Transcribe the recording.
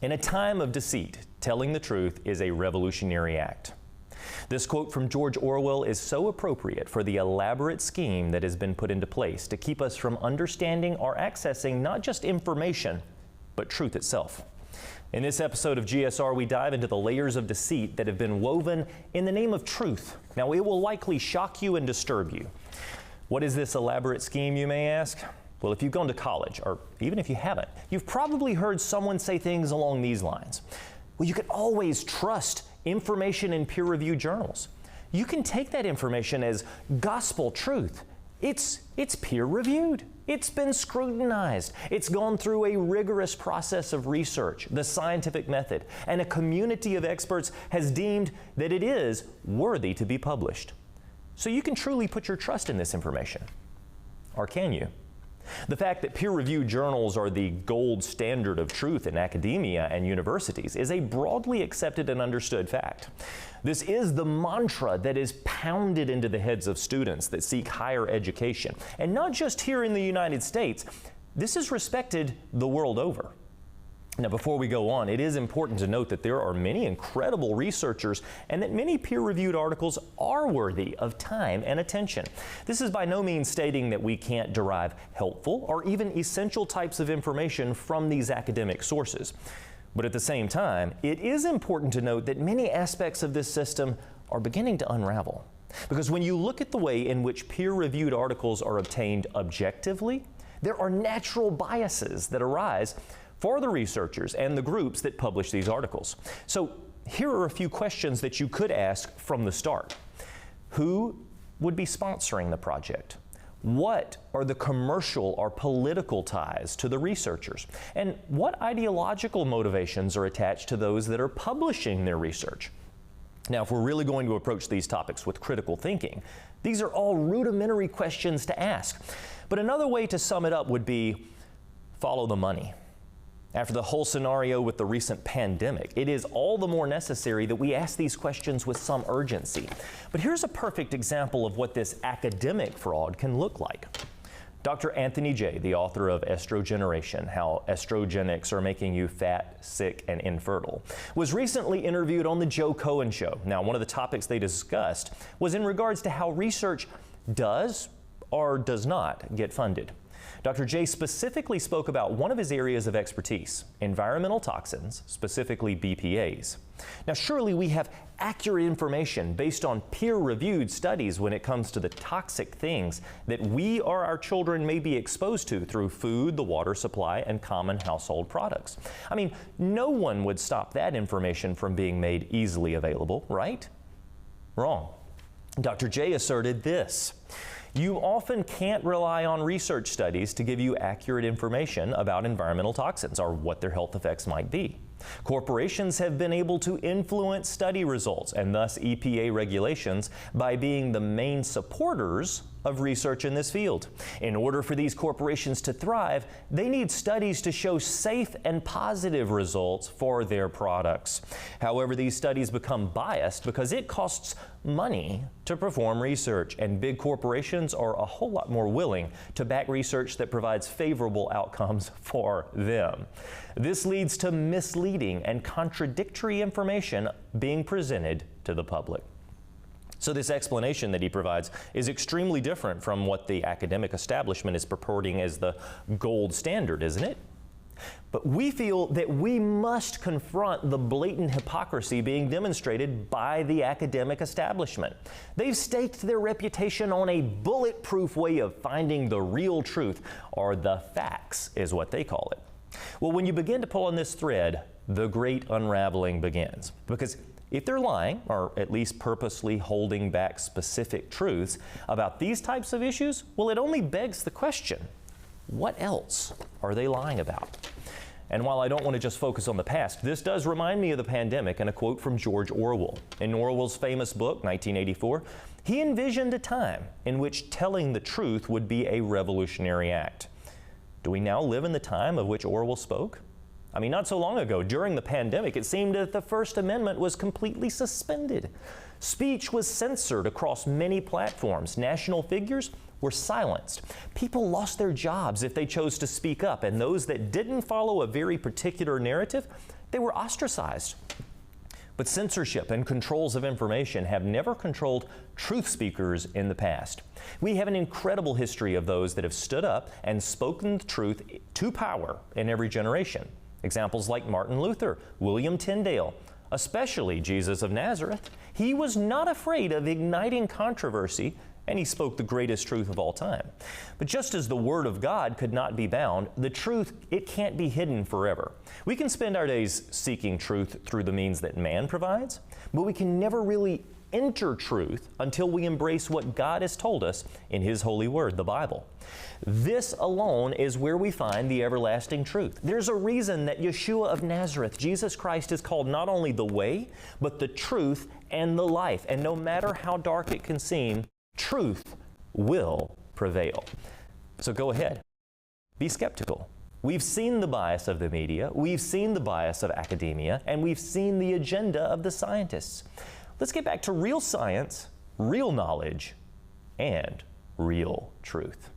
In a time of deceit, telling the truth is a revolutionary act. This quote from George Orwell is so appropriate for the elaborate scheme that has been put into place to keep us from understanding or accessing not just information, but truth itself. In this episode of GSR, we dive into the layers of deceit that have been woven in the name of truth. Now, it will likely shock you and disturb you. What is this elaborate scheme, you may ask? Well, if you've gone to college, or even if you haven't, you've probably heard someone say things along these lines. Well, you can always trust information in peer-reviewed journals. You can take that information as gospel truth. It's peer-reviewed. It's been scrutinized. It's gone through a rigorous process of research, the scientific method, and a community of experts has deemed that it is worthy to be published. So you can truly put your trust in this information. Or can you? The fact that peer-reviewed journals are the gold standard of truth in academia and universities is a broadly accepted and understood fact. This is the mantra that is pounded into the heads of students that seek higher education. And not just here in the United States, this is respected the world over. Now, before we go on, it is important to note that there are many incredible researchers and that many peer-reviewed articles are worthy of time and attention. This is by no means stating that we can't derive helpful or even essential types of information from these academic sources. But at the same time, it is important to note that many aspects of this system are beginning to unravel. Because when you look at the way in which peer-reviewed articles are obtained objectively, there are natural biases that arise for the researchers and the groups that publish these articles. So here are a few questions that you could ask from the start. Who would be sponsoring the project? What are the commercial or political ties to the researchers? And what ideological motivations are attached to those that are publishing their research? Now, if we're really going to approach these topics with critical thinking, these are all rudimentary questions to ask. But another way to sum it up would be follow the money. After the whole scenario with the recent pandemic, it is all the more necessary that we ask these questions with some urgency. But here's a perfect example of what this academic fraud can look like. Dr. Anthony J., the author of Estrogeneration, How Estrogenics Are Making You Fat, Sick, and Infertile, was recently interviewed on The Joe Cohen Show. Now, one of the topics they discussed was in regards to how research does or does not get funded. Dr. J specifically spoke about one of his areas of expertise, environmental toxins, specifically BPAs. Now, surely we have accurate information based on peer-reviewed studies when it comes to the toxic things that we or our children may be exposed to through food, the water supply, and common household products. I mean, no one would stop that information from being made easily available, right? Wrong. Dr. J asserted this. You often can't rely on research studies to give you accurate information about environmental toxins or what their health effects might be. Corporations have been able to influence study results and thus EPA regulations by being the main supporters of research in this field. In order for these corporations to thrive, they need studies to show safe and positive results for their products. However, these studies become biased because it costs money to perform research, and big corporations are a whole lot more willing to back research that provides favorable outcomes for them. This leads to misleading and contradictory information being presented to the public. So this explanation that he provides is extremely different from what the academic establishment is purporting as the gold standard, isn't it? But we feel that we must confront the blatant hypocrisy being demonstrated by the academic establishment. They've staked their reputation on a bulletproof way of finding the real truth, or the facts is what they call it. Well, when you begin to pull on this thread, the great unraveling begins. Because if they're lying, or at least purposely holding back specific truths about these types of issues, well, it only begs the question, what else are they lying about? And while I don't want to just focus on the past, this does remind me of the pandemic and a quote from George Orwell. In Orwell's famous book, 1984, he envisioned a time in which telling the truth would be a revolutionary act. Do we now live in the time of which Orwell spoke? I mean, not so long ago, during the pandemic, it seemed that the First Amendment was completely suspended. Speech was censored across many platforms. National figures were silenced. People lost their jobs if they chose to speak up, and those that didn't follow a very particular narrative They were ostracized. But censorship and controls of information have never controlled truth speakers in the past. We have an incredible history of those that have stood up and spoken the truth to power in every generation. Examples like Martin Luther, William Tyndale, especially Jesus of Nazareth. He was not afraid of igniting controversy, and he spoke the greatest truth of all time. But just as the Word of God could not be bound, the truth, it can't be hidden forever. We can spend our days seeking truth through the means that man provides, but we can never really enter truth until we embrace what God has told us in His holy Word, the Bible. This alone is where we find the everlasting truth. There's a reason that Yeshua of Nazareth, Jesus Christ, is called not only the way, but the truth and the life. And no matter how dark it can seem, truth will prevail. So go ahead. Be skeptical. We've seen the bias of the media, we've seen the bias of academia, and we've seen the agenda of the scientists. Let's get back to real science, real knowledge, and real truth.